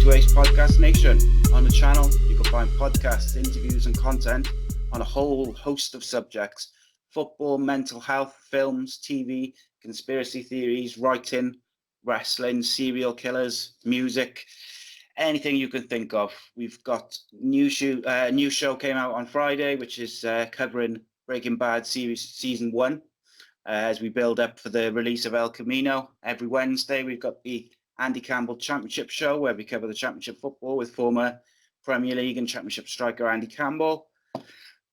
to Ace Podcast Nation. On the channel, you can find podcasts, interviews, and content on a whole host of subjects: football, mental health, films, TV, conspiracy theories, writing, wrestling, serial killers, music, anything you can think of. We've got new show came out on Friday, which is covering Breaking Bad season 1. As we build up for the release of El Camino. Every Wednesday, we've got the Andy Campbell Championship Show, where we cover the Championship football with former Premier League and Championship striker Andy Campbell,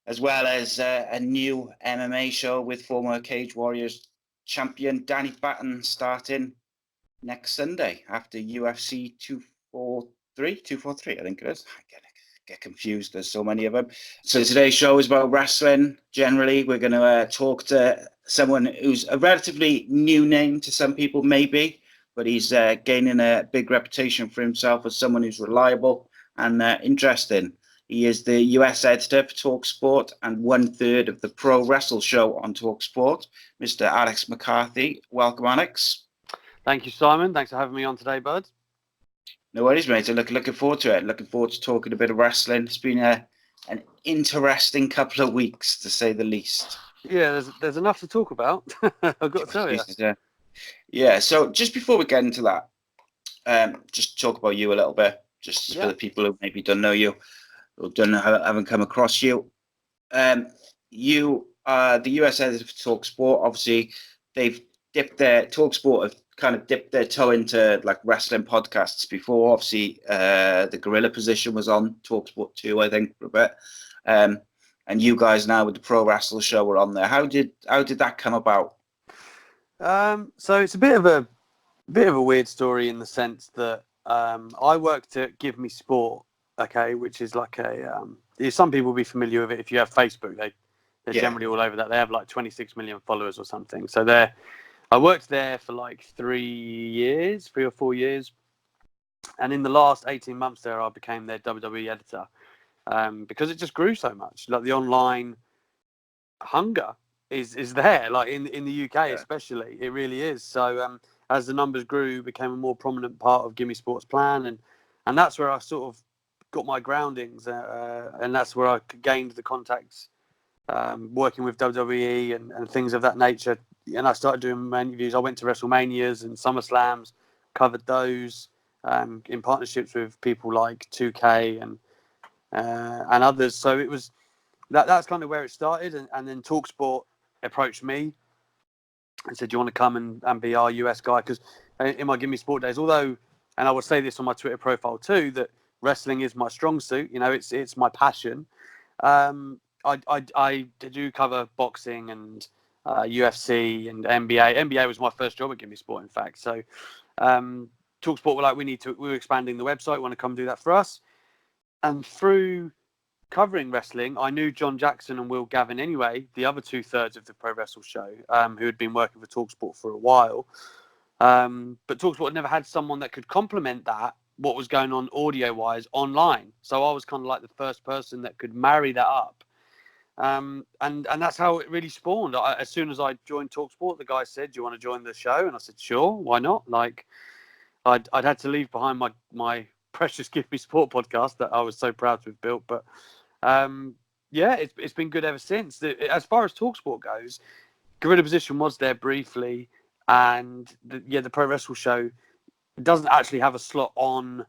as well as a new MMA show with former Cage Warriors champion Danny Batten, starting next Sunday after UFC 243, I think it is. I get confused, there's so many of them. So today's show is about wrestling. Generally, we're going to talk to someone who's a relatively new name to some people, maybe, but he's gaining a big reputation for himself as someone who's reliable and interesting. He is the US editor for TalkSport and 1/3 of the Pro Wrestle show on TalkSport, Mr. Alex McCarthy. Welcome, Alex. Thank you, Simon. Thanks for having me on today, bud. No worries, mate. Looking forward to it. Looking forward to talking a bit of wrestling. It's been an interesting couple of weeks, to say the least. Yeah, there's enough to talk about. I've got to tell you. Yeah. So just before we get into that, just talk about you a little bit, just for the people who maybe don't know you, or haven't come across you. You are the US editor for TalkSport. Obviously, TalkSport have kind of dipped their toe into like wrestling podcasts before. Obviously, the Gorilla Position was on TalkSport 2, I think, for a bit. And you guys now with the Pro Wrestle show were on there. How did that come about? So it's a bit of a weird story in the sense that I worked at Give Me Sport, okay, which is like some people will be familiar with it if you have Facebook. They're generally all over that. They have like 26 million followers or something. So I worked there for like 3 or 4 years. And in the last 18 months there, I became their WWE editor because it just grew so much. Like the online hunger is there, like in the UK especially. It really is. So as the numbers grew, it became a more prominent part of Gimme Sports plan. And that's where I sort of got my groundings. And that's where I gained the contacts working with WWE and things of that nature. And I started doing my interviews. I went to WrestleManias and SummerSlams, covered those in partnerships with people like 2K and others. So it was that's kind of where it started. And then TalkSport approached me and said, "Do you want to come and be our US guy?" Because in my Give Me Sport days, although, and I would say this on my Twitter profile too, that wrestling is my strong suit. You know, it's my passion. I do cover boxing and UFC and NBA. NBA was my first job at Give Me Sport, in fact. So TalkSport were like, we were expanding the website. We want to come do that for us. And through covering wrestling, I knew John Jackson and Will Gavin anyway, the other 2/3 of the Pro Wrestle show, who had been working for TalkSport for a while. But TalkSport had never had someone that could complement that, what was going on audio-wise online. So I was kind of like the first person that could marry that up. And that's how it really spawned. As soon as I joined TalkSport, the guy said, "Do you want to join the show?" And I said, "Sure, why not?" Like, I'd had to leave behind my precious Give Me Sport podcast that I was so proud to have built. But it's been good ever since. As far as TalkSport goes, Gorilla Position was there briefly, and the Pro Wrestle show doesn't actually have a slot on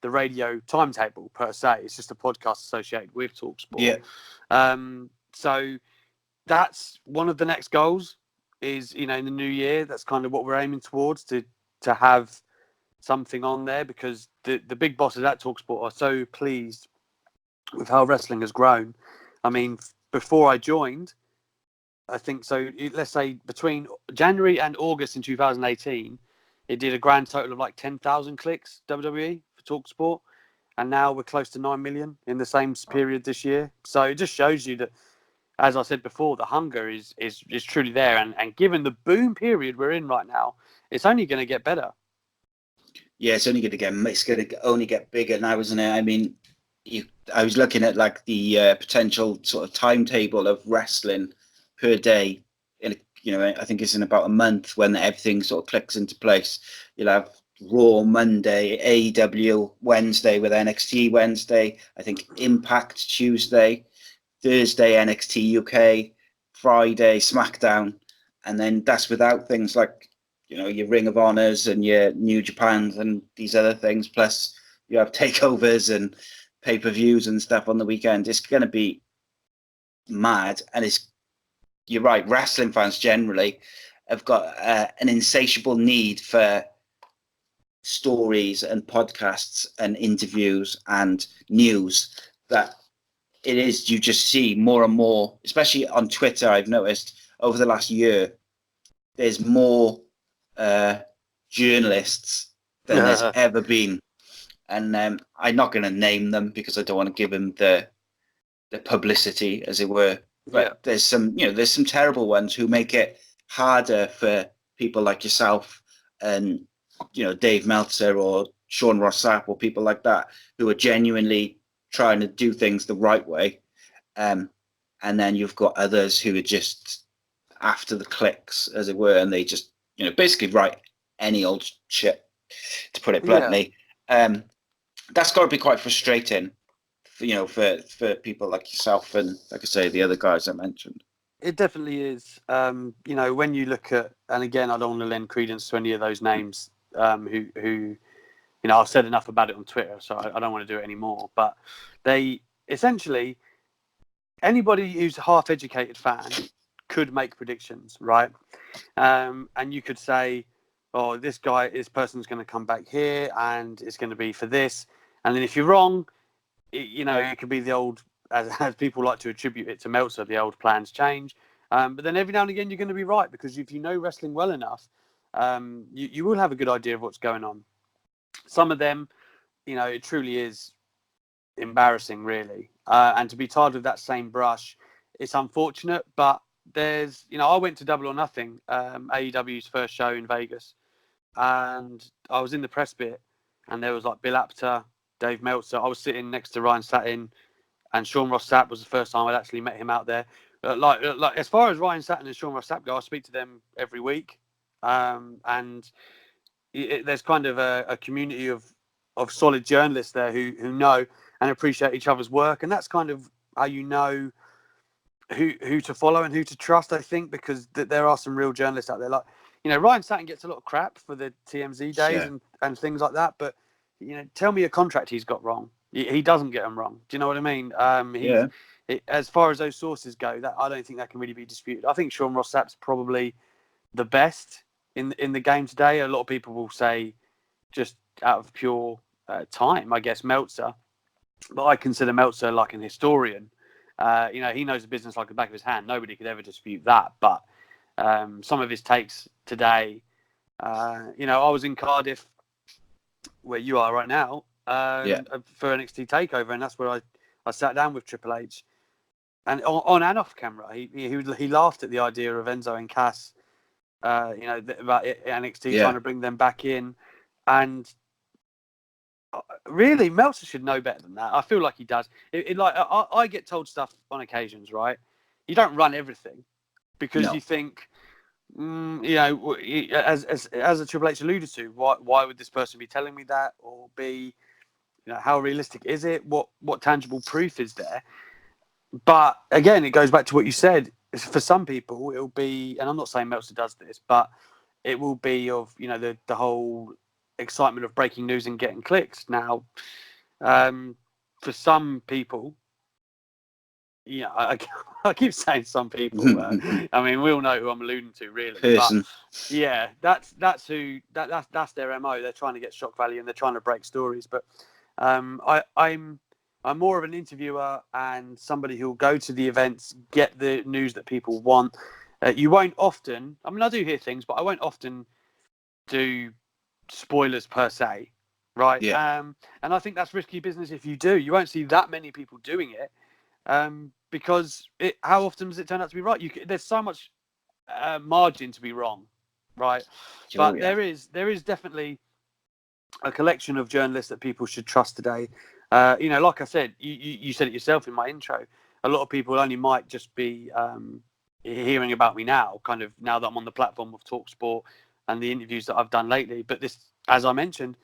the radio timetable per se. It's just a podcast associated with TalkSport. So that's one of the next goals is, in the new year, that's kind of what we're aiming towards, to have something on there, because the big bosses at TalkSport are so pleased with how wrestling has grown. I mean, before I joined, I think so, let's say between January and August in 2018, it did a grand total of like 10,000 clicks, WWE, for TalkSport. And now we're close to 9 million in the same period this year. So it just shows you that, as I said before, the hunger is truly there. And given the boom period we're in right now, it's only going to get better. Yeah, it's only going to only get bigger now, isn't it? I mean, I was looking at like the potential sort of timetable of wrestling per day. I think it's in about a month when everything sort of clicks into place. You'll have Raw Monday, AEW Wednesday with NXT Wednesday, I think Impact Tuesday, Thursday NXT UK, Friday SmackDown, and then that's without things like, your Ring of Honors and your New Japans and these other things. Plus you have takeovers and pay-per-views and stuff on the weekend. It's going to be mad, and you're right, wrestling fans generally have got an insatiable need for stories and podcasts and interviews and news that you just see more and more, especially on Twitter. I've noticed over the last year, there's more journalists than there's ever been. And I'm not going to name them because I don't want to give them the publicity, as it were. But there's some terrible ones who make it harder for people like yourself and, Dave Meltzer or Sean Ross Sapp or people like that who are genuinely trying to do things the right way. And then you've got others who are just after the clicks, as it were, and they just, basically write any old shit, to put it bluntly. That's got to be quite frustrating, for people like yourself and, like I say, the other guys I mentioned. It definitely is. When you look at, and again, I don't want to lend credence to any of those names who I've said enough about it on Twitter, so I don't want to do it anymore. But they essentially, anybody who's a half-educated fan could make predictions, right? And you could say, oh, this person's going to come back here and it's going to be for this. And then if you're wrong, it could be the old, as people like to attribute it to Meltzer, the old plans change. But then every now and again, you're going to be right, because if you know wrestling well enough, you will have a good idea of what's going on. Some of them, it truly is embarrassing, really. And to be tied with that same brush, it's unfortunate, but there's, I went to Double or Nothing, AEW's first show in Vegas, and I was in the press bit, and there was like Bill Apter, Dave Meltzer. I was sitting next to Ryan Satin, and Sean Ross Sapp was the first time I'd actually met him out there. Like as far as Ryan Satin and Sean Ross Sapp go, I speak to them every week, and there's kind of a community of solid journalists there who know and appreciate each other's work, and that's kind of how you know who to follow and who to trust, I think, because there are some real journalists out there. Like, Ryan Satin gets a lot of crap for the TMZ days and things like that, but tell me a contract he's got wrong. He doesn't get them wrong. Do you know what I mean? As far as those sources go, that I don't think that can really be disputed. I think Sean Ross Sapp's probably the best in the game today. A lot of people will say, just out of pure time, I guess, Meltzer. But I consider Meltzer like an historian. He knows the business like the back of his hand. Nobody could ever dispute that. But some of his takes today, I was in Cardiff, where you are right now, for NXT TakeOver, and that's where I sat down with Triple H, and on and off camera, he laughed at the idea of Enzo and Cass, about NXT trying to bring them back in, and really, Meltzer should know better than that. I feel like he does. I get told stuff on occasions, right? You don't run everything because you think, as a Triple H alluded to, why would this person be telling me that? Or be, how realistic is it? What tangible proof is there? But again, it goes back to what you said. For some people, it'll be, and I'm not saying Meltzer does this, but it will be of, the whole excitement of breaking news and getting clicks. Now, for some people, I keep saying some people. I mean, we all know who I'm alluding to, really. Person. But yeah, that's their MO. They're trying to get shock value and they're trying to break stories. But I'm more of an interviewer and somebody who'll go to the events, get the news that people want. You won't often. I mean, I do hear things, but I won't often do spoilers per se, right? Yeah. And I think that's risky business if you do. You won't see that many people doing it, because how often does it turn out to be right? There's so much margin to be wrong, right? But there is definitely a collection of journalists that people should trust today. Like I said, you said it yourself in my intro. A lot of people only might just be hearing about me now, kind of now that I'm on the platform of TalkSport and the interviews that I've done lately. But this as I mentioned,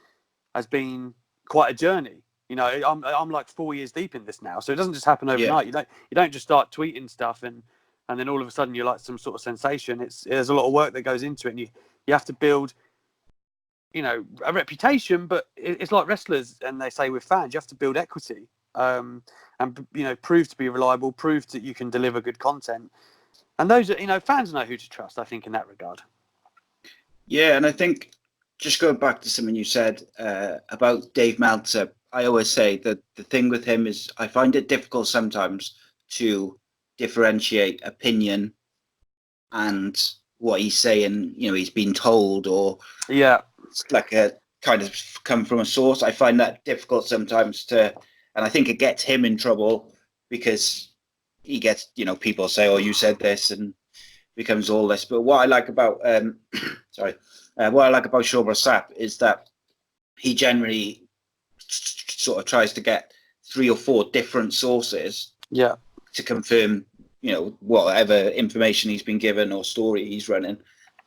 has been quite a journey. You know, I'm like 4 years deep in this now, so it doesn't just happen overnight. You don't just start tweeting stuff and then all of a sudden you're like some sort of sensation. There's a lot of work that goes into it, and you have to build, you know, a reputation. But it's like wrestlers, and they say with fans, you have to build equity, and you know, prove to be reliable, prove that you can deliver good content, and those are, you know, fans know who to trust, I think, in that regard. Yeah, and I think just going back to something you said about Dave Meltzer, I always say that the thing with him is I find it difficult sometimes to differentiate opinion and what he's saying, you know, he's been told, or it's like a kind of come from a source. I find that difficult sometimes and I think it gets him in trouble because he gets, you know, people say, oh, you said this, and becomes all this. But what I like about what I like about Shobra Sapp is that he generally sort of tries to get 3 or 4 different sources to confirm, you know, whatever information he's been given or story he's running.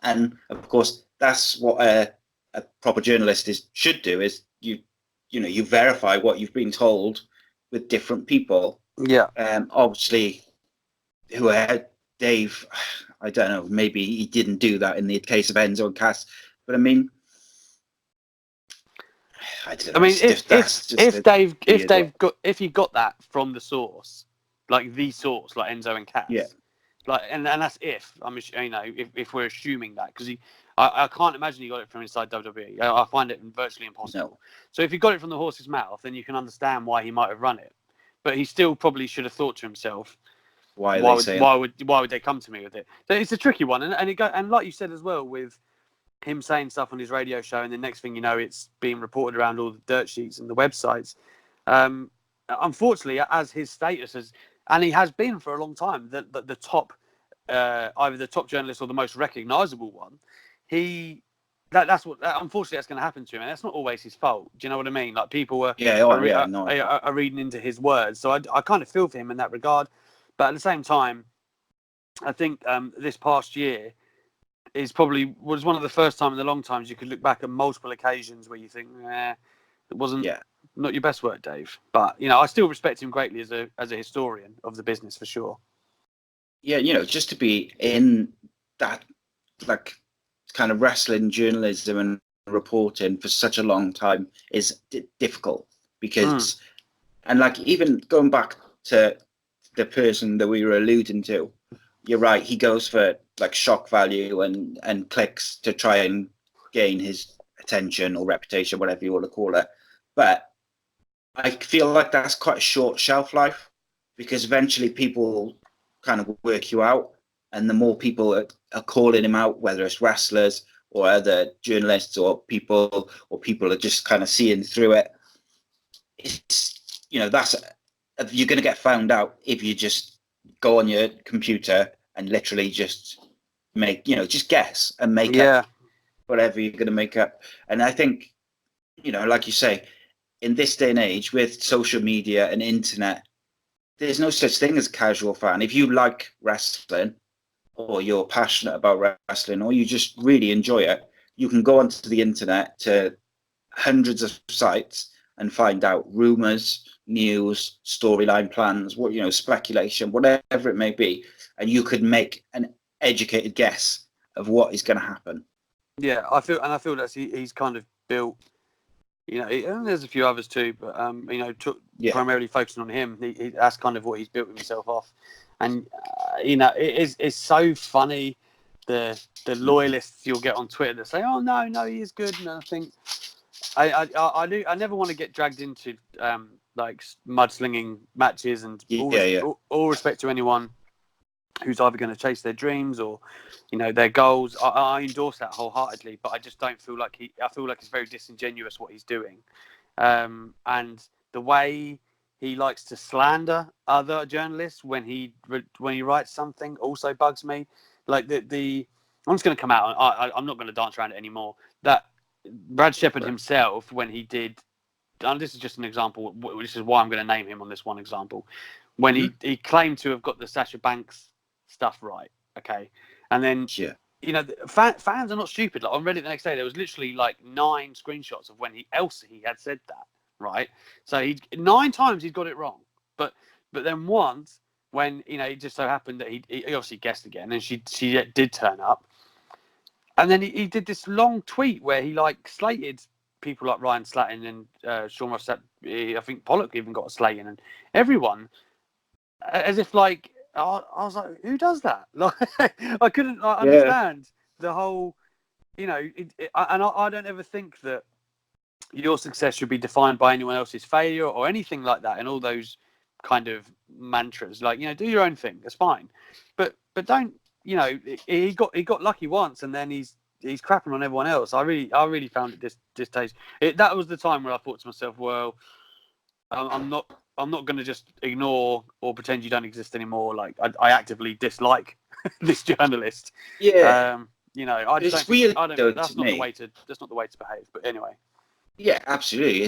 And of course, that's what a proper journalist should do, is you verify what you've been told with different people. Obviously, Dave, I don't know, maybe he didn't do that in the case of Enzo and Cass, but I mean, I don't know. If he got that from the source, like Enzo and Cass, like, and that's if we're assuming that, because I can't imagine he got it from inside WWE. I find it virtually impossible. No. So if he got it from the horse's mouth, then you can understand why he might have run it, but he still probably should have thought to himself, why would they come to me with it? So it's a tricky one, and like you said as well, with him saying stuff on his radio show, and the next thing you know, it's being reported around all the dirt sheets and the websites. Unfortunately, as his status is, and he has been for a long time, the top, either the top journalist or the most recognisable one, unfortunately that's going to happen to him, and that's not always his fault. Do you know what I mean? Like, people are reading into his words, so I kind of feel for him in that regard. But at the same time, I think this past year was one of the first time in a long times you could look back at multiple occasions where you think, it wasn't not your best work, Dave. But, you know, I still respect him greatly as a historian of the business, for sure. Yeah, you know, just to be in that, like, kind of wrestling journalism and reporting for such a long time is difficult, because, and like, even going back to the person that we were alluding to, you're right, he goes for like shock value and clicks to try and gain his attention or reputation, whatever you want to call it. But I feel like that's quite a short shelf life, because eventually people kind of work you out, and the more people are calling him out, whether it's wrestlers or other journalists or people are just kind of seeing through it, it's, you know, you're going to get found out if you just go on your computer and literally just just guess and make up whatever you're going to make up. And I think, you know, like you say, in this day and age with social media and internet, there's no such thing as a casual fan. If you like wrestling, or you're passionate about wrestling, or you just really enjoy it, you can go onto the internet to hundreds of sites and find out rumors, news, storyline plans, speculation, whatever it may be, and you could make an educated guess of what is going to happen. Yeah, I feel that he's kind of built, you know, and there's a few others too, but primarily focusing on him, that's kind of what he's built himself off. And it's so funny, the loyalists you'll get on Twitter that say, "Oh no, he is good," and I think I never want to get dragged into like mudslinging matches, and all respect to anyone who's either going to chase their dreams or, you know, their goals. I endorse that wholeheartedly, but I just don't feel like I feel like it's very disingenuous what he's doing, and the way he likes to slander other journalists when he writes something also bugs me. Like I'm just going to come out. I'm not going to dance around it anymore. That Brad Shepard himself, when he did, and this is just an example, which is why I'm going to name him on this one example, when he claimed to have got the Sasha Banks stuff right, okay, and then fans are not stupid. Like on Reddit the next day, there was literally like 9 screenshots of when he had said that, right? So he 9 times he'd got it wrong, but then once when it just so happened that he obviously guessed again, and she did turn up, and then he did this long tweet where he like slated people like Ryan Slatton and Sean Ross. I think Pollock even got a slating, and everyone, as if like I was like, who does that? Like I couldn't understand the whole, and I don't ever think that your success should be defined by anyone else's failure or anything like that. And all those kind of mantras, like do your own thing, that's fine, but don't. He got lucky once, and then he's crapping on everyone else. I really found it distasteful. That was the time where I thought to myself, well, I'm not going to just ignore or pretend you don't exist anymore. Like I actively dislike this journalist. Yeah. I just it's weird. That's not the way to behave. But anyway. Yeah, absolutely.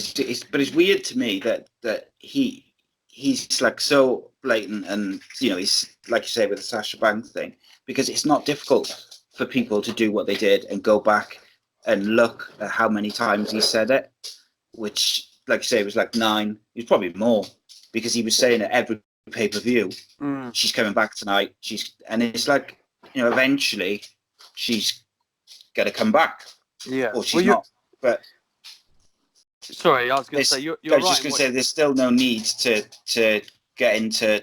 But it's weird to me that he's like so blatant, and he's like you say with the Sasha Banks thing, because it's not difficult for people to do what they did and go back and look at how many times he said it, which, like you say, was like 9. It was probably more, because he was saying it every pay-per-view. She's coming back tonight. And it's like, eventually she's gonna come back. Yeah. Or she's not. But sorry, I was going to say you're right. I was just going to say there's still no need to get into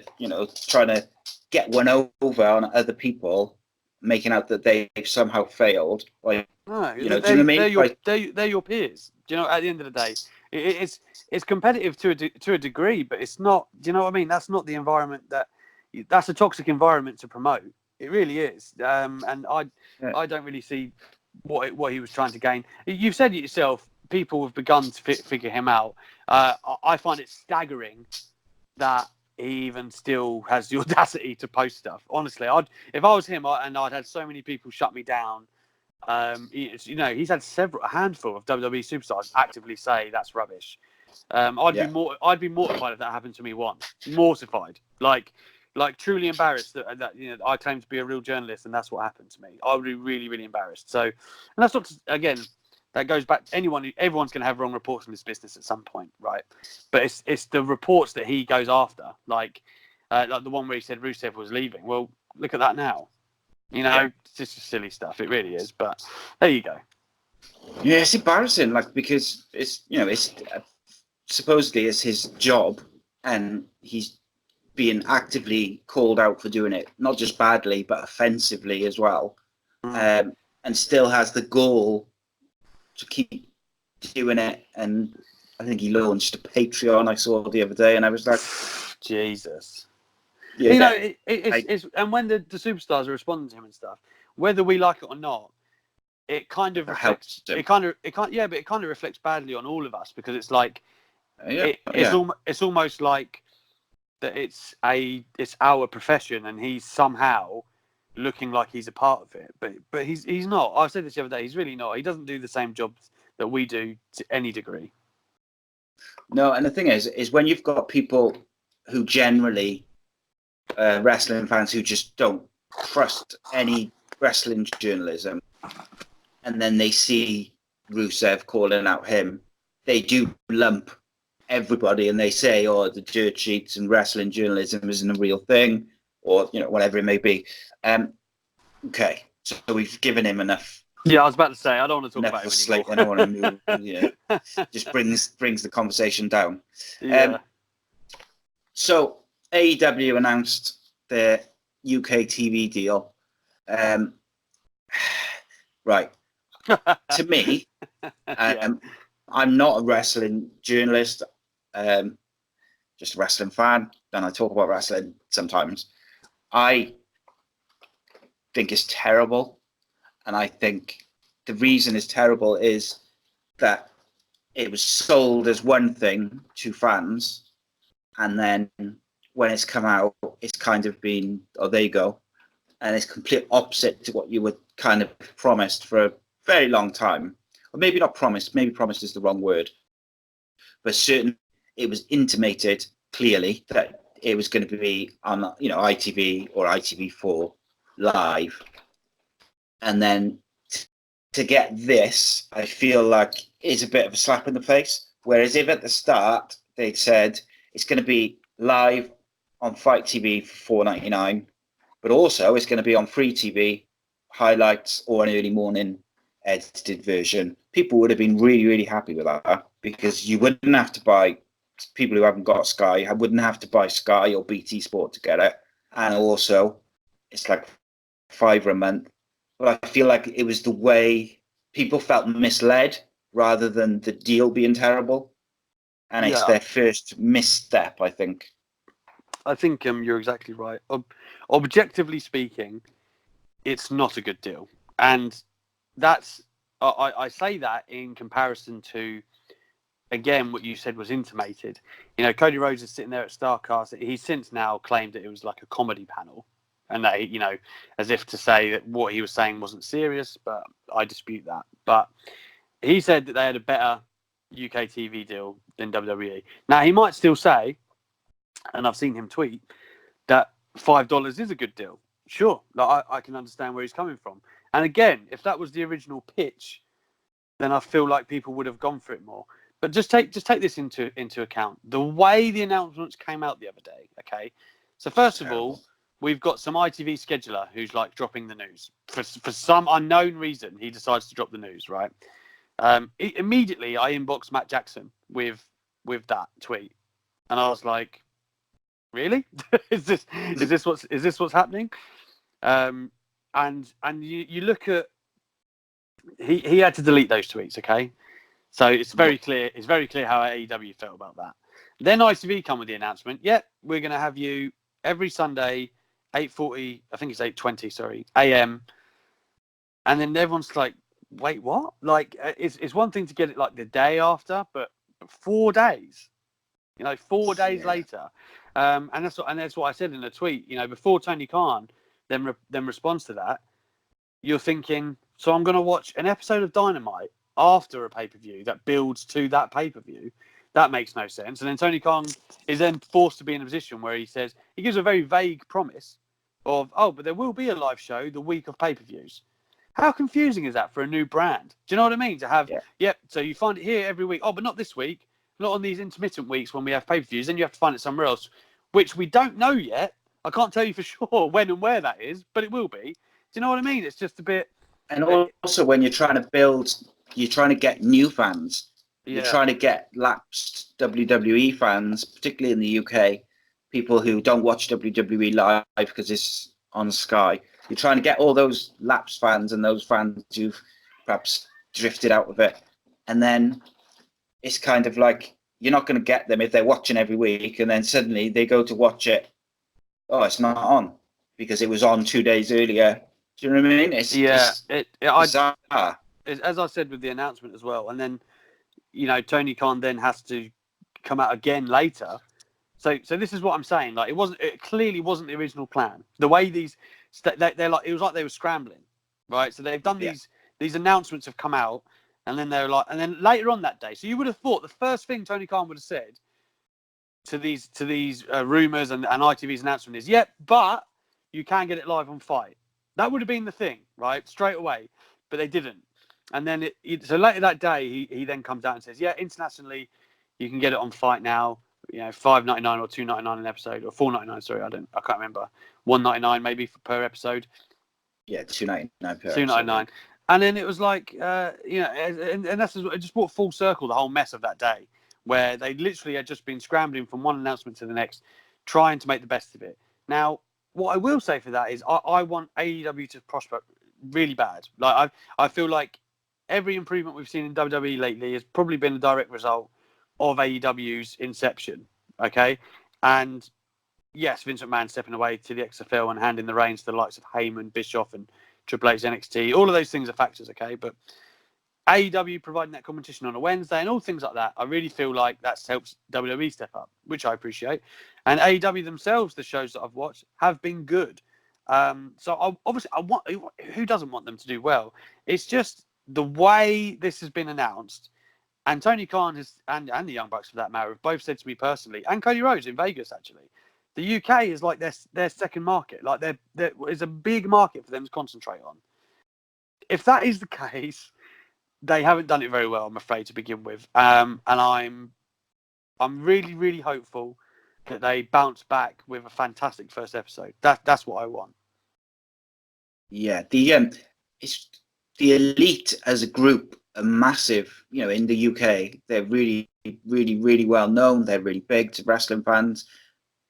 trying to get one over on other people, making out that they've somehow failed. Like, no, do you know what I mean? They're your peers. Do you know? At the end of the day, it's competitive to a degree, but it's not. Do you know what I mean? That's not the environment that's a toxic environment to promote. It really is. And I don't really see what he was trying to gain. You've said it yourself. People have begun to figure him out. I find it staggering that he even still has the audacity to post stuff. Honestly, if I was him and I'd had so many people shut me down, he's had a handful of WWE superstars actively say that's rubbish. I'd be mortified if that happened to me once. Mortified, like truly embarrassed that I claim to be a real journalist and that's what happened to me. I would be really, really embarrassed. So, and that's not again. That goes back to everyone's going to have wrong reports in this business at some point, right? But it's the reports that he goes after, like the one where he said Rusev was leaving. Well, look at that now. It's just silly stuff. It really is. But there you go. Yeah, it's embarrassing, because it's supposedly it's his job, and he's being actively called out for doing it, not just badly but offensively as well, and still has the gall to keep doing it. And I think he launched a Patreon I saw the other day, and I was like, Jesus. Yeah, it's and when the superstars are responding to him and stuff, whether we like it or not, it kind of reflects. It kind of reflects badly on all of us, because it's like it's almost like that it's our profession, and he's somehow looking like he's a part of it, but he's not. I said this the other day. He's really not. He doesn't do the same job that we do to any degree. No, and the thing is when you've got people who generally wrestling fans who just don't trust any wrestling journalism, and then they see Rusev calling out him, they do lump everybody, and they say, "Oh, the dirt sheets and wrestling journalism isn't a real thing," or whatever it may be. Okay, so we've given him enough. Yeah, I was about to say I don't want to talk about him anymore. I don't want to move. Just brings the conversation down. Yeah. So AEW announced their UK TV deal. Right. To me, I'm not a wrestling journalist, just a wrestling fan, and I talk about wrestling sometimes. I think it's terrible, and I think the reason it's terrible is that it was sold as one thing to fans, and then when it's come out, it's kind of been, oh, there you go, and it's complete opposite to what you were kind of promised for a very long time. Or maybe not promised, maybe promised is the wrong word, but certainly it was intimated clearly that it was going to be on ITV or ITV4 live. And then to get this, I feel like is a bit of a slap in the face. Whereas if at the start they'd said it's going to be live on Fight TV for $4.99, but also it's going to be on free TV, highlights, or an early morning edited version, people would have been really, really happy with that, because you wouldn't have to buy, people who haven't got Sky wouldn't have to buy Sky or BT Sport to get it. And also, it's like $5 a month. But I feel like it was the way people felt misled rather than the deal being terrible. And it's their first misstep, I think. I think you're exactly right. Objectively speaking, it's not a good deal. And that's, I say that in comparison to, again, what you said was intimated. You know, Cody Rhodes is sitting there at StarCast. He's since now claimed that it was like a comedy panel. And that, you know, as if to say that what he was saying wasn't serious, but I dispute that. But he said that they had a better UK TV deal than WWE. Now, he might still say, and I've seen him tweet, that $5 is a good deal. Sure, like I can understand where he's coming from. And again, if that was the original pitch, then I feel like people would have gone for it more. But just take this into account. The way the announcements came out the other day, okay? So first of all, we've got some ITV scheduler who's like dropping the news. For some unknown reason, he decides to drop the news, right? Immediately, I inboxed Matt Jackson with that tweet. And I was like, really? is this what's happening? And you look at, he had to delete those tweets, okay? So it's very clear. It's very clear how AEW felt about that. Then ITV come with the announcement. Yep, we're going to have you every Sunday, 8:40. I think it's 8:20. Sorry, a.m. And then everyone's like, "Wait, what?" Like, it's one thing to get it like the day after, but 4 days. You know, 4 days later, and that's what I said in the tweet. You know, before Tony Khan then responds to that, you're thinking, so I'm going to watch an episode of Dynamite after a pay-per-view that builds to that pay-per-view. That makes no sense. And then Tony Khan is then forced to be in a position where he gives a very vague promise of, but there will be a live show the week of pay-per-views. How confusing is that for a new brand? Do you know what I mean? To have, so you find it here every week. Oh, but not this week. Not on these intermittent weeks when we have pay-per-views. Then you have to find it somewhere else, which we don't know yet. I can't tell you for sure when and where that is, but it will be. Do you know what I mean? It's just a bit. And also, when you're trying to build, you're trying to get new fans. You're trying to get lapsed WWE fans, particularly in the UK, people who don't watch WWE live because it's on Sky. You're trying to get all those lapsed fans and those fans who've perhaps drifted out of it. And then it's kind of like you're not going to get them if they're watching every week, and then suddenly they go to watch it. Oh, it's not on because it was on 2 days earlier. Do you know what I mean? It's bizarre. As I said with the announcement as well, and then Tony Khan then has to come out again later. So this is what I'm saying. Like it clearly wasn't the original plan. The way they're like, it was like they were scrambling, right? So they've done these announcements have come out, and then they're like, and then later on that day. So you would have thought the first thing Tony Khan would have said to these rumors and ITV's announcement is, but you can get it live on Fight. That would have been the thing, right? Straight away. But they didn't. And then so later that day, he then comes out and says, internationally, you can get it on Fight now. $5.99 or $2.99 an episode, or $4.99. Sorry, I can't remember. $1.99 maybe per episode. Yeah, $2.99 per $2.99. And then it was like, and that's it just brought full circle the whole mess of that day, where they literally had just been scrambling from one announcement to the next, trying to make the best of it. Now, what I will say for that is I want AEW to prosper really bad. Like I feel like every improvement we've seen in WWE lately has probably been a direct result of AEW's inception. Okay, and yes, Vince McMahon stepping away to the XFL and handing the reins to the likes of Heyman, Bischoff, and Triple H NXT. All of those things are factors. Okay, but AEW providing that competition on a Wednesday and all things like that, I really feel like that's helped WWE step up, which I appreciate. And AEW themselves, the shows that I've watched, have been good. So obviously, I want, who doesn't want them to do well? It's just the way this has been announced, and Tony Khan has, and the Young Bucks for that matter, have both said to me personally, and Cody Rhodes in Vegas actually, the UK is like their second market. Like there is a big market for them to concentrate on. if that is the case, they haven't done it very well, I'm afraid, to begin with. And I'm really, really hopeful that they bounce back with a fantastic first episode. That's what I want. Yeah, it's the Elite as a group are massive. In the UK, they're really, really, really well known. They're really big to wrestling fans,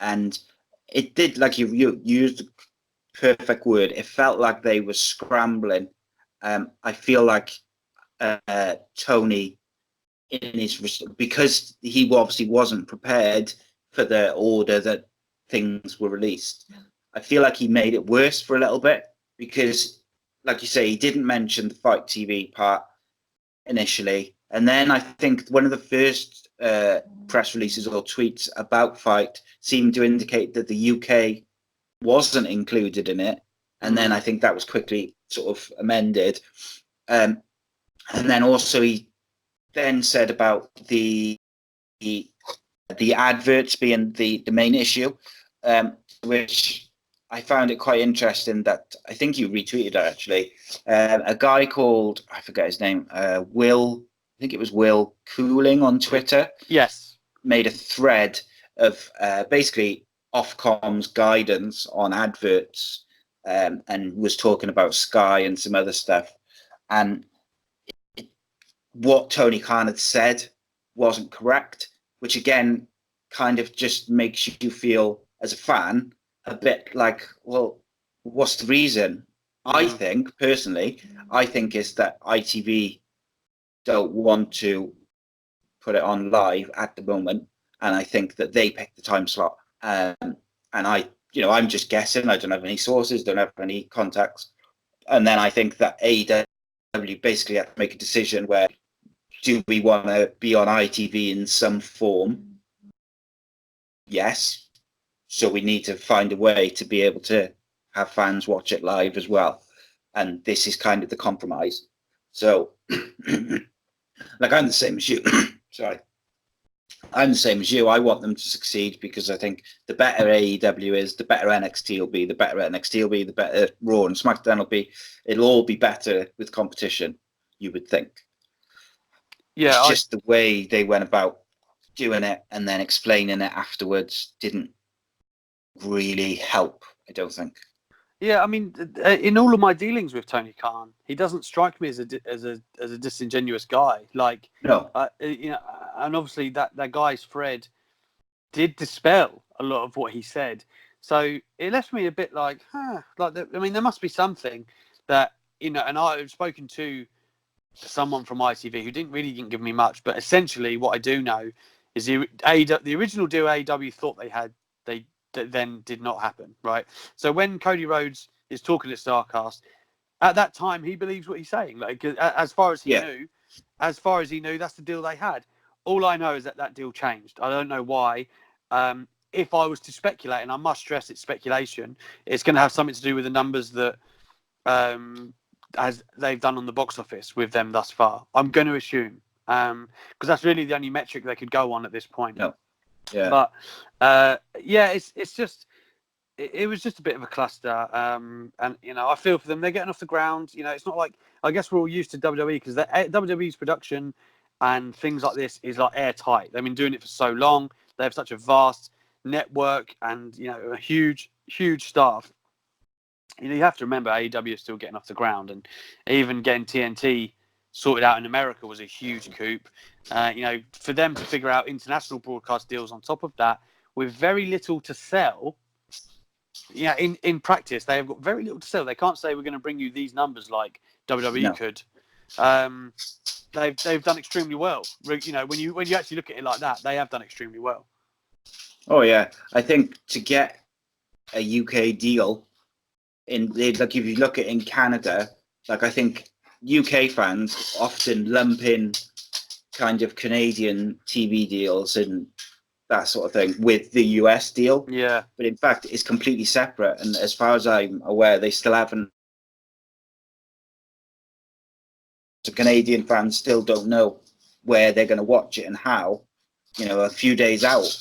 and it did, like you used the perfect word. It felt like they were scrambling. I feel like Tony, because he obviously wasn't prepared for the order that things were released. I feel like he made it worse for a little bit because, like you say, he didn't mention the Fight TV part initially, and then I think one of the first press releases or tweets about Fight seemed to indicate that the UK wasn't included in it, and then I think that was quickly sort of amended. And then also he then said about the adverts being the main issue, which I found it quite interesting. That I think you retweeted it actually. A guy called, I forget his name, Will. I think it was Will Cooling on Twitter. Yes, made a thread of basically Ofcom's guidance on adverts, and was talking about Sky and some other stuff. And what Tony Khan had said wasn't correct, which again kind of just makes you feel as a fan a bit like, well, what's the reason? I think personally, is that ITV don't want to put it on live at the moment, and I think that they picked the time slot. And I'm just guessing. I don't have any sources, don't have any contacts, and then I think that AEW basically had to make a decision where, do we want to be on ITV in some form? Yes. So we need to find a way to be able to have fans watch it live as well. And this is kind of the compromise. So, like, I'm the same as you. Sorry. I'm the same as you. I want them to succeed because I think the better AEW is, the better NXT will be. The better NXT will be, the better Raw and SmackDown will be. It'll all be better with competition, you would think. Yeah, it's just the way they went about doing it and then explaining it afterwards didn't really help, I don't think. Yeah, I mean, in all of my dealings with Tony Khan, he doesn't strike me as a disingenuous guy. Like, no, and obviously that guy's Fred did dispel a lot of what he said. So it left me a bit like, there must be something that, and I've spoken to someone from ITV who didn't give me much, but essentially what I do know is the original deal AEW thought they had, they then did not happen, right? So when Cody Rhodes is talking at StarCast, at that time he believes what he's saying. Like, as far as he knew, that's the deal they had. All I know is that deal changed. I don't know why. If I was to speculate, and I must stress it's speculation, it's going to have something to do with the numbers that as they've done on the box office with them thus far. I'm going to assume, because that's really the only metric they could go on at this point. No. Yeah. But it's just it was just a bit of a cluster. And I feel for them. They're getting off the ground. It's not like, I guess we're all used to WWE because WWE's production and things like this is like airtight. They've been doing it for so long. They have such a vast network and a huge staff. You have to remember AEW is still getting off the ground, and even getting TNT sorted out in America was a huge coup. For them to figure out international broadcast deals on top of that with very little to sell. In practice, they have got very little to sell. They can't say we're going to bring you these numbers like WWE could. They've done extremely well. When you actually look at it like that, they have done extremely well. Oh yeah, I think to get a UK deal if you look at in Canada, like I think UK fans often lump in kind of Canadian TV deals and that sort of thing with the US deal. Yeah. But in fact, it's completely separate. And as far as I'm aware, they still haven't. So Canadian fans still don't know where they're going to watch it and how, a few days out.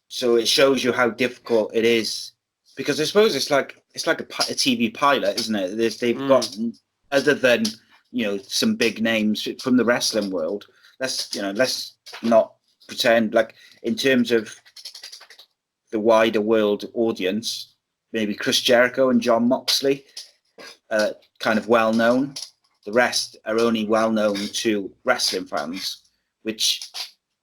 So it shows you how difficult it is. Because I suppose it's like a TV pilot, isn't it? They've got other than some big names from the wrestling world. Let's not pretend like in terms of the wider world audience, maybe Chris Jericho and John Moxley are kind of well known. The rest are only well known to wrestling fans, which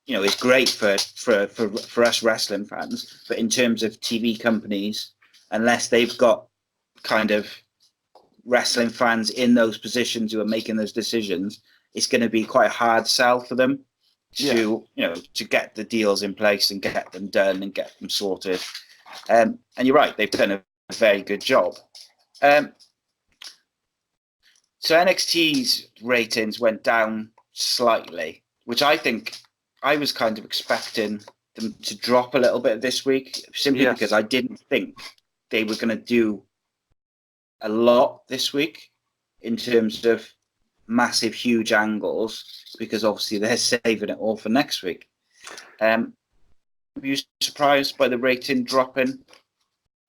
is great for us wrestling fans. But in terms of TV companies, unless they've got kind of wrestling fans in those positions who are making those decisions, it's going to be quite a hard sell for them to get the deals in place and get them done and get them sorted. And you're right, they've done a very good job. So NXT's ratings went down slightly, which I think I was kind of expecting them to drop a little bit this week, simply because I didn't think they were going to do a lot this week in terms of massive, huge angles, because obviously they're saving it all for next week. Were you surprised by the rating dropping?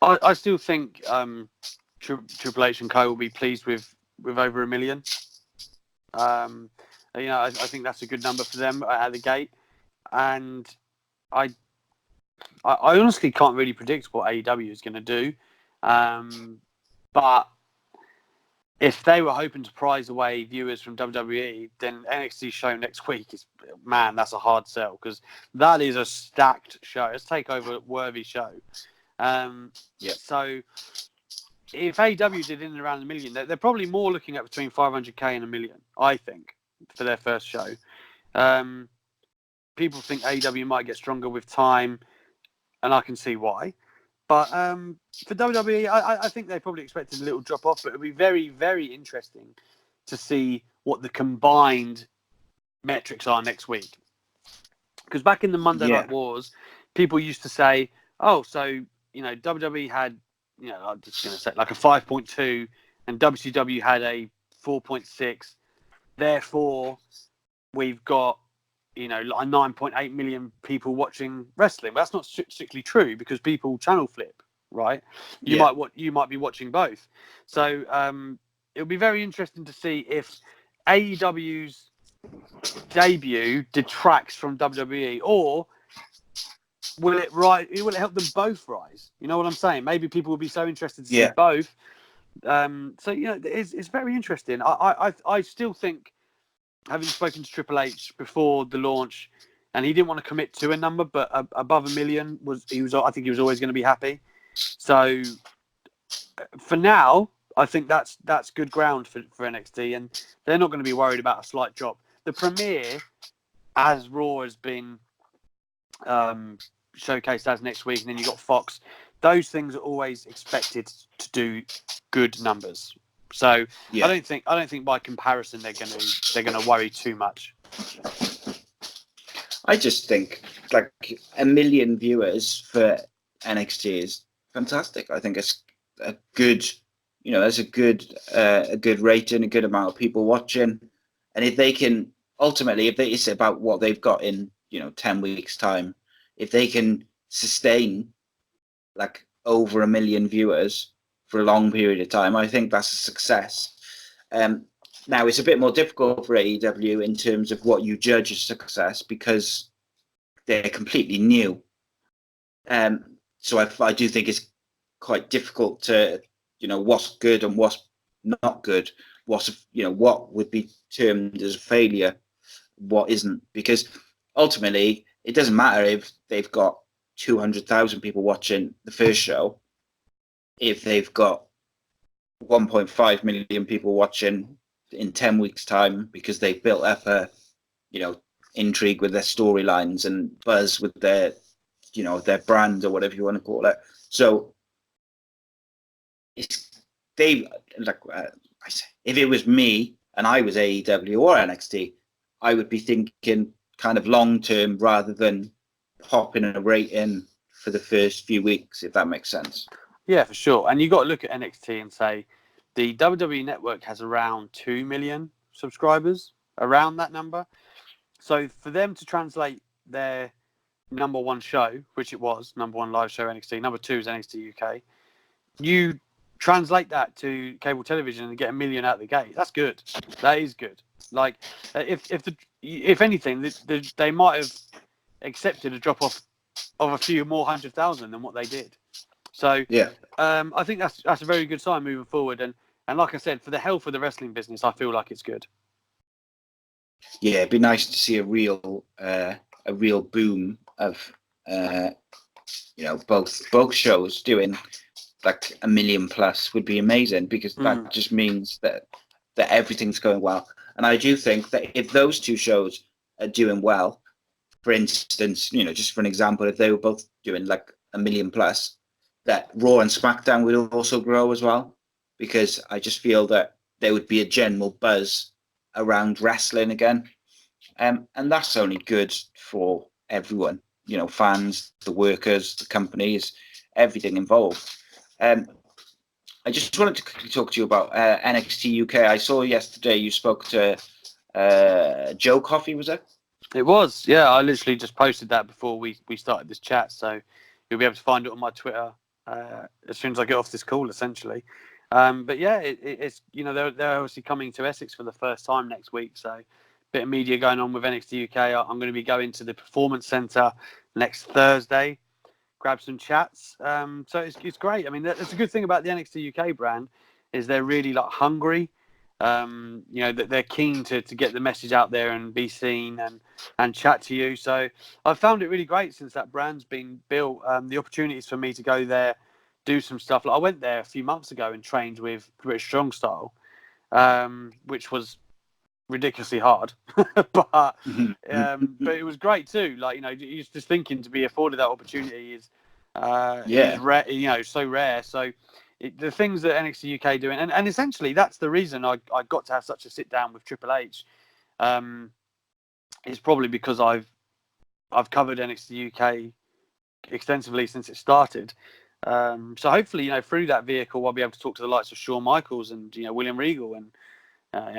I still think Triple H and Co will be pleased with over 1 million. I think that's a good number for them at the gate, and I honestly can't really predict what AEW is going to do, but if they were hoping to prize away viewers from WWE, then NXT's show next week that's a hard sell, because that is a stacked show. It's a takeover worthy show. So if AEW did in and around 1 million, they're probably more looking at between 500k and 1 million, I think, for their first show. People think AEW might get stronger with time, and I can see why. But for WWE, I think they probably expected a little drop off, but it'll be very, very interesting to see what the combined metrics are next week. Because back in the Monday Night Wars, people used to say, oh, so, WWE had, I'm just going to say like a 5.2 and WCW had a 4.6. Therefore, we've got, like 9.8 million people watching wrestling. But that's not strictly true, because people channel flip, right? You might be watching both. So it'll be very interesting to see if AEW's debut detracts from WWE, or will it help them both rise? You know what I'm saying? Maybe people will be so interested to see both. It's very interesting. I still think, having spoken to Triple H before the launch, and he didn't want to commit to a number, but above 1 million I think he was always going to be happy. So for now, I think that's good ground for NXT, and they're not going to be worried about a slight drop. The premiere, as Raw has been showcased as next week, and then you got Fox. Those things are always expected to do good numbers. So I don't think by comparison they're going to worry too much. I just think like 1 million viewers for NXT is fantastic. I think it's a good, that's a good rating, a good amount of people watching, and if they can ultimately, it's about what they've got in 10 weeks time, if they can sustain like over 1 million viewers for a long period of time, I think that's a success. Now, it's a bit more difficult for AEW in terms of what you judge as success, because they're completely new. So I do think it's quite difficult to, what's good and what's not good, what would be termed as a failure, what isn't, because ultimately it doesn't matter if they've got 200,000 people watching the first show, if they've got 1.5 million people watching in 10 weeks time, because they've built up a intrigue with their storylines and buzz with their their brand, or whatever you want to call it. So if it was me and I was AEW or NXT, I would be thinking kind of long term rather than popping a rating for the first few weeks, if that makes sense. Yeah, for sure. And you got to look at NXT and say the WWE Network has around 2 million subscribers, around that number. So for them to translate their number one show, which it was, number one live show NXT, number two is NXT UK, you translate that to cable television and get $1 million out of the gate. That's good. That is good. Like, if anything, they might have accepted a drop off of a few more 100,000 than what they did. So Yeah. I think that's a very good sign moving forward. And like I said, for the health of the wrestling business, I feel like it's good. Yeah, it'd be nice to see a real boom of both shows doing like $1 million plus would be amazing, because that just means that everything's going well. And I do think that if those two shows are doing well, for instance, just for an example, if they were both doing like $1 million plus, that Raw and SmackDown would also grow as well, because I just feel that there would be a general buzz around wrestling again. And that's only good for everyone, fans, the workers, the companies, everything involved. I just wanted to quickly talk to you about NXT UK. I saw yesterday you spoke to Joe Coffey, was it? It was, yeah. I literally just posted that before we started this chat, so you'll be able to find it on my Twitter as soon as I get off this call, essentially. But yeah, it's they're obviously coming to Essex for the first time next week, so bit of media going on with NXT UK. I'm going to be going to the Performance Centre next Thursday, grab some chats. So it's great. I mean, that's a good thing about the NXT UK brand, is they're really like hungry. That they're keen to get the message out there and be seen and chat to you. So I've found it really great since that brand's been built. The opportunities for me to go there, do some stuff. Like I went there a few months ago and trained with British Strong Style, which was ridiculously hard, but it was great too. Like, just thinking to be afforded that opportunity is rare, so rare. So the things that NXT UK doing, and essentially that's the reason I got to have such a sit down with Triple H, is probably because I've covered NXT UK extensively since it started. So hopefully, through that vehicle, I'll be able to talk to the likes of Shawn Michaels and William Regal and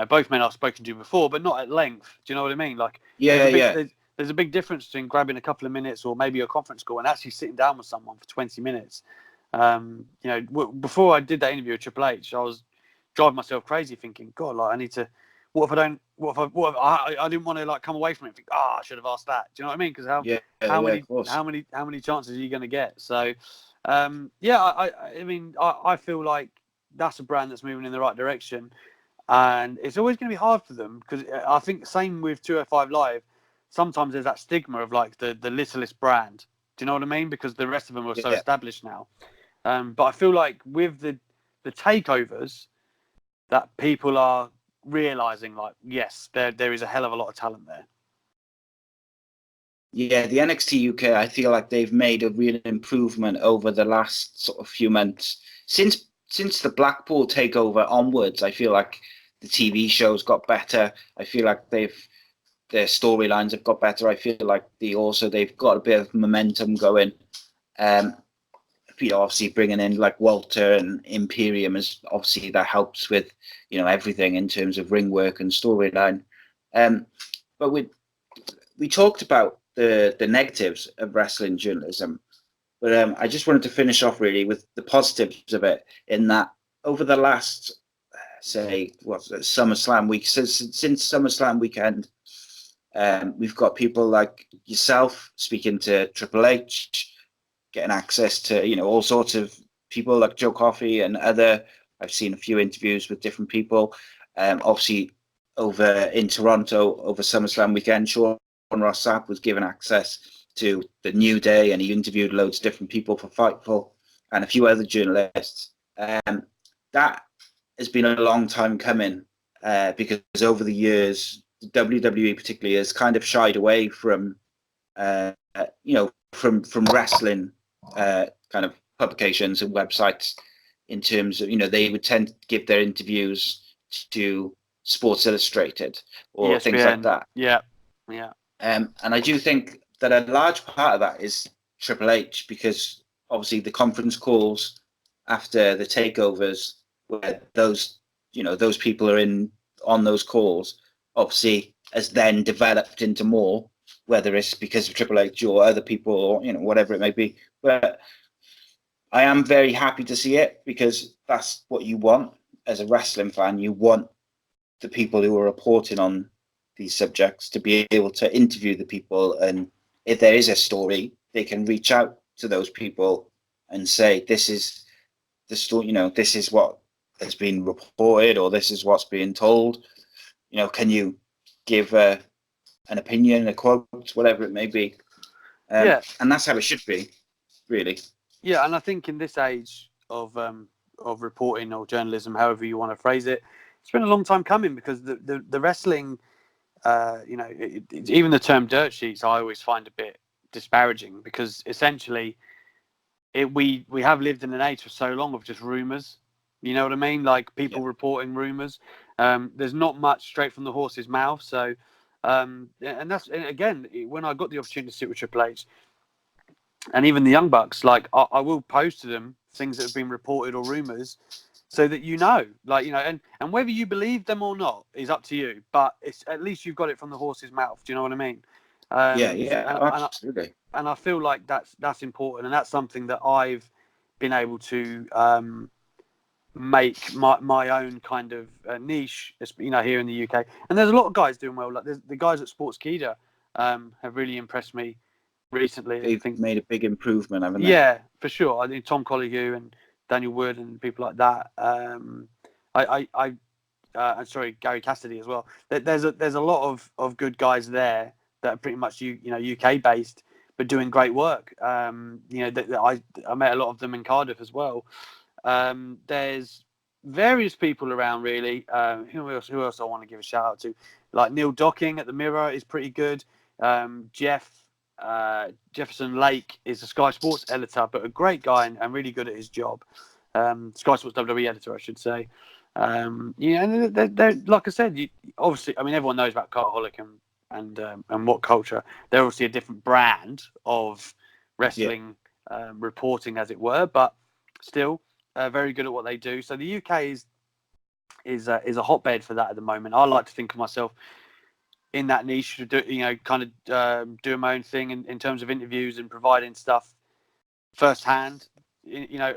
both men I've spoken to before, but not at length. Do you know what I mean? Like, there's a big difference between grabbing a couple of minutes or maybe a conference call and actually sitting down with someone for 20 minutes. Before I did that interview with Triple H, I was driving myself crazy thinking, God, like I need to. What if I don't? What if I didn't want to like come away from it and think, I should have asked that. Do you know what I mean? Because how many chances are you going to get? So, I mean, I feel like that's a brand that's moving in the right direction. And it's always going to be hard for them, because I think same with 205 Live. Sometimes there's that stigma of like the littlest brand. Do you know what I mean? Because the rest of them are so established now. But I feel like with the takeovers, that people are realizing, like, yes, there is a hell of a lot of talent there. Yeah, the NXT UK, I feel like they've made a real improvement over the last sort of few months. Since the Blackpool takeover onwards, I feel like the TV shows got better. I feel like their storylines have got better. I feel like they've got a bit of momentum going. Obviously bringing in like Walter and Imperium, is obviously that helps with everything in terms of ring work and storyline. But we talked about the negatives of wrestling journalism, but I just wanted to finish off really with the positives of it, in that over the last, say, SummerSlam week, since SummerSlam weekend, we've got people like yourself speaking to Triple H, getting access to all sorts of people like Joe Coffey and other. I've seen a few interviews with different people. Obviously, over in Toronto over SummerSlam weekend, Sean Ross Sapp was given access to the New Day, and he interviewed loads of different people for Fightful and a few other journalists. That has been a long time coming, because over the years, WWE particularly has kind of shied away from from wrestling kind of publications and websites, in terms of they would tend to give their interviews to Sports Illustrated or ESPN. Things like that. Yeah. And I do think that a large part of that is Triple H, because obviously the conference calls after the takeovers, where those people are on those calls, obviously has then developed into more, whether it's because of Triple H or other people, or whatever it may be. But I am very happy to see it, because that's what you want as a wrestling fan. You want the people who are reporting on these subjects to be able to interview the people, and if there is a story, they can reach out to those people and say, this is the story, this is what has been reported, or this is what's being told. Can you give an opinion, a quote, whatever it may be? Yeah, And that's how it should be, really. yeah, and I think in this age of reporting or journalism, however you want to phrase it, it's been a long time coming, because the wrestling, even the term dirt sheets, I always find a bit disparaging, because essentially we have lived in an age for so long of just rumors. You know what I mean? Like people reporting rumors. There's not much straight from the horse's mouth. So, and again, when I got the opportunity to sit with Triple H and even the Young Bucks, like I will post to them things that have been reported or rumors, so that and whether you believe them or not is up to you. But it's at least you've got it from the horse's mouth. Do you know what I mean? Absolutely. And I feel like that's important, and that's something that I've been able to make my own kind of niche, here in the UK. And there's a lot of guys doing well. Like the guys at Sportskeeda have really impressed me recently. They've made a big improvement, haven't they? Yeah, for sure. I think Tom Coligou and Daniel Wood and people like that. Sorry, Gary Cassidy as well. There's a lot of good guys there that are pretty much UK based, but doing great work. I met a lot of them in Cardiff as well. There's various people around, really. Who else I want to give a shout out to? Like Neil Docking at the Mirror is pretty good. Jefferson Lake is a Sky Sports editor, but a great guy and really good at his job. Sky Sports WWE editor, I should say. And they're like I said, obviously, I mean, everyone knows about Cartaholic and what culture. They're obviously a different brand of wrestling reporting, as it were, but still very good at what they do. So the UK is a hotbed for that at the moment. I like to think of myself in that niche to do, doing my own thing in terms of interviews and providing stuff firsthand,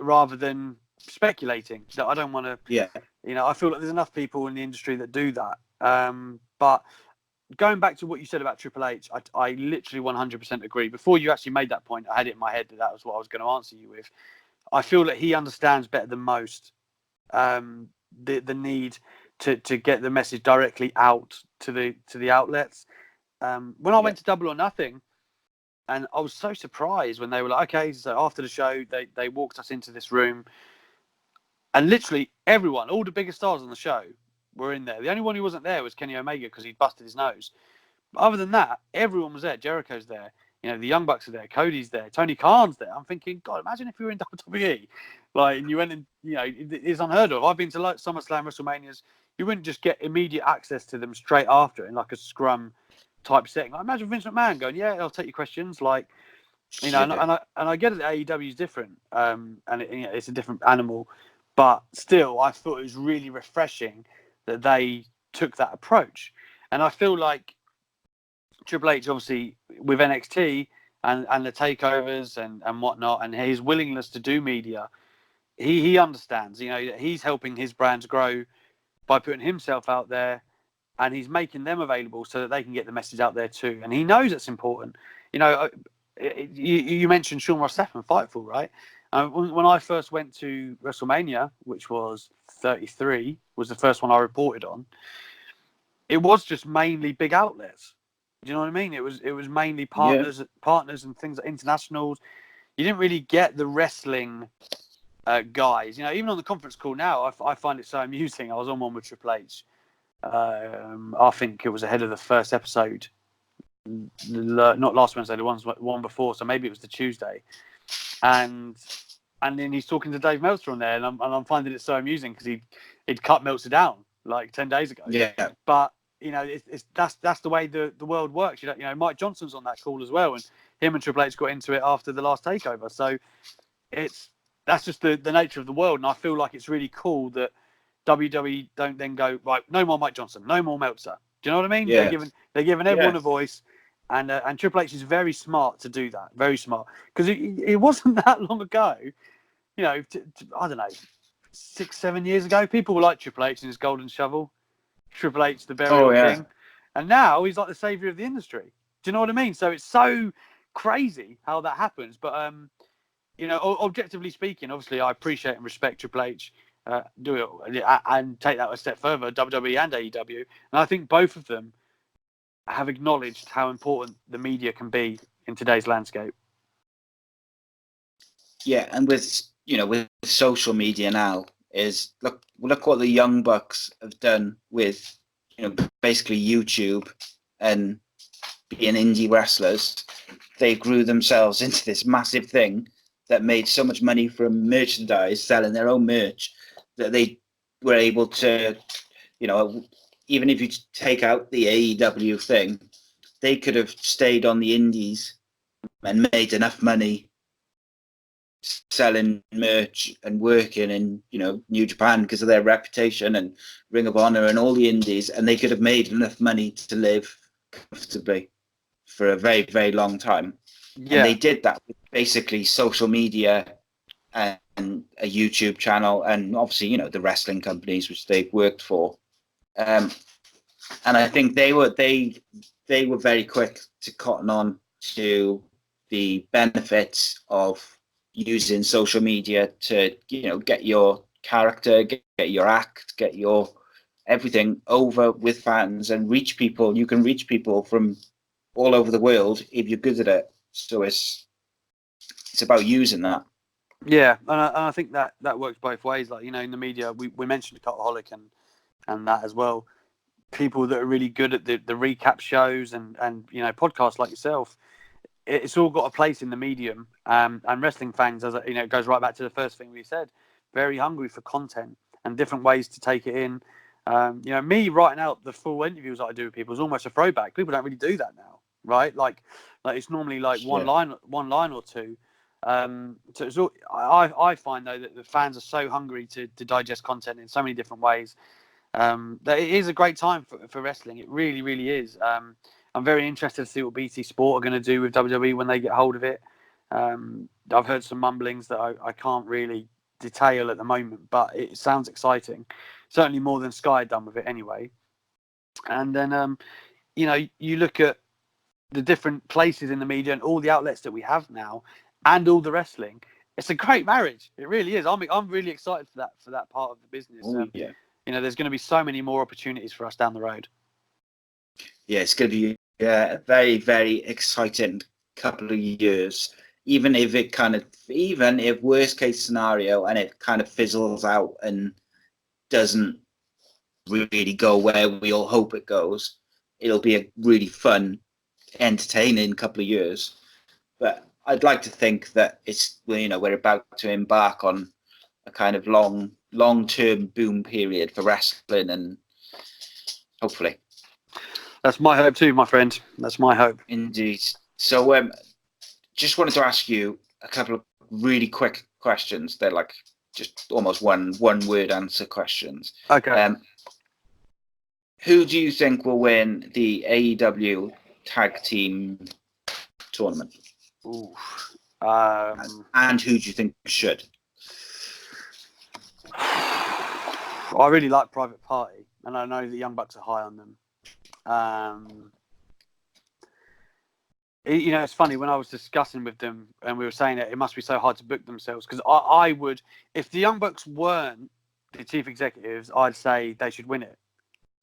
rather than speculating. That I don't want to. Yeah. I feel like there's enough people in the industry that do that. But going back to what you said about Triple H, I literally 100% agree. Before you actually made that point, I had it in my head that was what I was going to answer you with. I feel that he understands better than most the need to get the message directly out to the outlets. When I went to Double or Nothing, and I was so surprised when they were like, okay, so after the show, they walked us into this room, and literally everyone, all the biggest stars on the show, were in there. The only one who wasn't there was Kenny Omega, because he'd busted his nose. But other than that, everyone was there. Jericho's there. The Young Bucks are there. Cody's there. Tony Khan's there. I'm thinking, God, imagine if you were in WWE, and you went and it's unheard of. I've been to like SummerSlam, WrestleManias. You wouldn't just get immediate access to them straight after in like a scrum type setting. Like, imagine Vince McMahon going, "Yeah, I'll take your questions." And I get it. AEW is different, and it's a different animal, but still, I thought it was really refreshing that they took that approach, and I feel like Triple H, obviously, with NXT and the takeovers and whatnot, and his willingness to do media, he understands. He's helping his brands grow by putting himself out there, and he's making them available so that they can get the message out there too. And he knows it's important. You mentioned Sean Ross Sapp and Fightful, right? When I first went to WrestleMania, which was 33, was the first one I reported on. It was just mainly big outlets. Do you know what I mean? It was mainly partners and things like internationals. You didn't really get the wrestling guys. Even on the conference call now, I find it so amusing. I was on one with Triple H. I think it was ahead of the first episode, not last Wednesday, the one before. So maybe it was the Tuesday, and then he's talking to Dave Meltzer on there, and I'm finding it so amusing because he'd cut Meltzer down like 10 days ago. Yeah. But that's the way the world works. Mike Johnson's on that call as well, and him and Triple H got into it after the last takeover. So that's just the nature of the world, and I feel like it's really cool that WWE don't then go, right, no more Mike Johnson, no more Meltzer. Do you know what I mean? Yeah. They're giving everyone a voice, and Triple H is very smart to do that. Very smart, because it wasn't that long ago I don't know, 6-7 years ago, people were like Triple H and his golden shovel, Triple H the burial king, and now he's like the savior of the industry. Do you know what I mean? So it's so crazy how that happens. But objectively speaking, obviously I appreciate and respect Triple H. Do it and take that a step further, WWE and AEW, and I think both of them have acknowledged how important the media can be in today's landscape. Yeah, and with social media now, is look what the Young Bucks have done with basically YouTube and being indie wrestlers. They grew themselves into this massive thing that made so much money from merchandise, selling their own merch, that they were able to, even if you take out the AEW thing, they could have stayed on the indies and made enough money selling merch and working in New Japan because of their reputation and Ring of Honor and all the indies, and they could have made enough money to live comfortably for a very, very long time. Yeah. And they did that with basically social media and a YouTube channel, and obviously the wrestling companies which they've worked for. And I think they were very quick to cotton on to the benefits of using social media to get your character, get your act, get your everything over with fans and reach people. You can reach people from all over the world if you're good at it. So it's about using that. Yeah, and I think that works both ways. Like in the media, we mentioned Cultaholic and that as well. People that are really good at the recap shows and podcasts like yourself. It's all got a place in the medium, and wrestling fans, as it goes right back to the first thing we said, very hungry for content and different ways to take it in. Me writing out the full interviews that I do with people is almost a throwback. People don't really do that now, right? Like it's normally like one line or two. So it's all, I find though that the fans are so hungry to digest content in so many different ways. That it is a great time for wrestling. It really, really is. I'm very interested to see what BT Sport are going to do with WWE when they get hold of it. I've heard some mumblings that I can't really detail at the moment, but it sounds exciting. Certainly more than Sky had done with it anyway. And then, you look at the different places in the media and all the outlets that we have now and all the wrestling. It's a great marriage. It really is. I'm really excited for that part of the business. Yeah. There's going to be so many more opportunities for us down the road. Yeah, it's going to be a very, very exciting couple of years. Even if worst case scenario and it kind of fizzles out and doesn't really go where we all hope it goes, it'll be a really fun, entertaining couple of years. But I'd like to think that we're about to embark on a kind of long-term boom period for wrestling, and hopefully. That's my hope too, my friend. That's my hope. Indeed. So, just wanted to ask you a couple of really quick questions. They're like just almost one word answer questions. Okay. Who do you think will win the AEW tag team tournament? Ooh. And who do you think should? I really like Private Party, and I know the Young Bucks are high on them. It's funny when I was discussing with them and we were saying that it must be so hard to book themselves, because I would, if the Young Bucks weren't the chief executives, I'd say they should win it.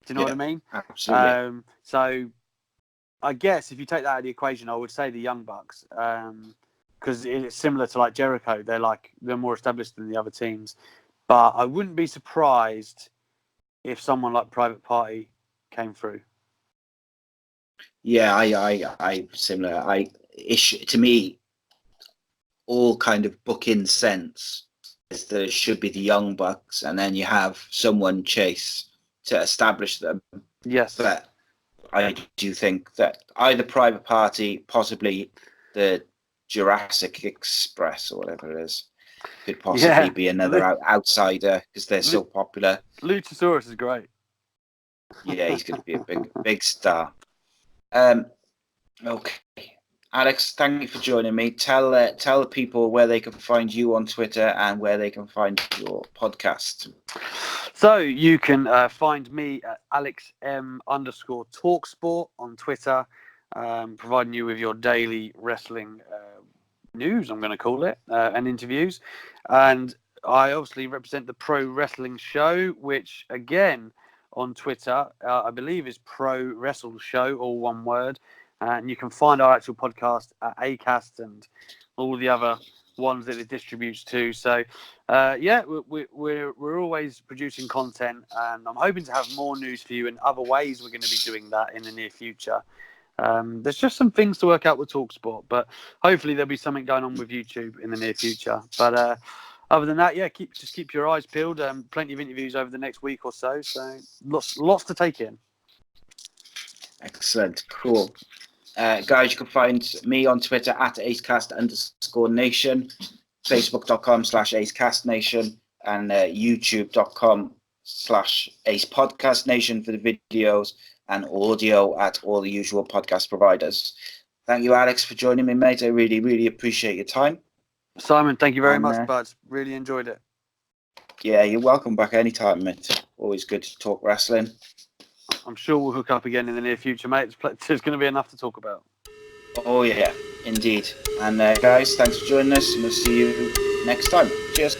Do you know what I mean? Absolutely. So I guess if you take that out of the equation, I would say the Young Bucks, because it's similar to like Jericho. They're more established than the other teams, but I wouldn't be surprised if someone like Private Party came through. Yeah, I similar. To me, all kind of booking sense is that it should be the Young Bucks, and then you have someone chase to establish them. Yes, but I do think that either Private Party, possibly the Jurassic Express or whatever it is, could possibly be another outsider because they're so popular. Luchasaurus is great. Yeah, he's going to be a big star. Okay. Alex, thank you for joining me. Tell the people where they can find you on Twitter and where they can find your podcast. So you can find me at AlexM_TalkSport on Twitter, providing you with your daily wrestling news, I'm going to call it, and interviews. And I obviously represent the Pro Wrestling Show, which again on Twitter, I believe is Pro Wrestle Show, all one word. And you can find our actual podcast at ACEcast and all the other ones that it distributes to. So, we're always producing content, and I'm hoping to have more news for you in other ways. We're going to be doing that in the near future. There's just some things to work out with TalkSport, but hopefully there'll be something going on with YouTube in the near future. But other than that, keep your eyes peeled. Plenty of interviews over the next week or so. So lots to take in. Excellent, cool. Guys, you can find me on Twitter at ACEcast_nation, Facebook.com/ACEcastNation, and YouTube.com/AcePodcastNation for the videos and audio at all the usual podcast providers. Thank you, Alex, for joining me, mate. I really, really appreciate your time. Simon, thank you very much, bud. Really enjoyed it. Yeah, you're welcome back anytime, mate. Always good to talk wrestling. I'm sure we'll hook up again in the near future, mate. There's going to be enough to talk about. Oh, yeah, indeed. And guys, thanks for joining us, and we'll see you next time. Cheers.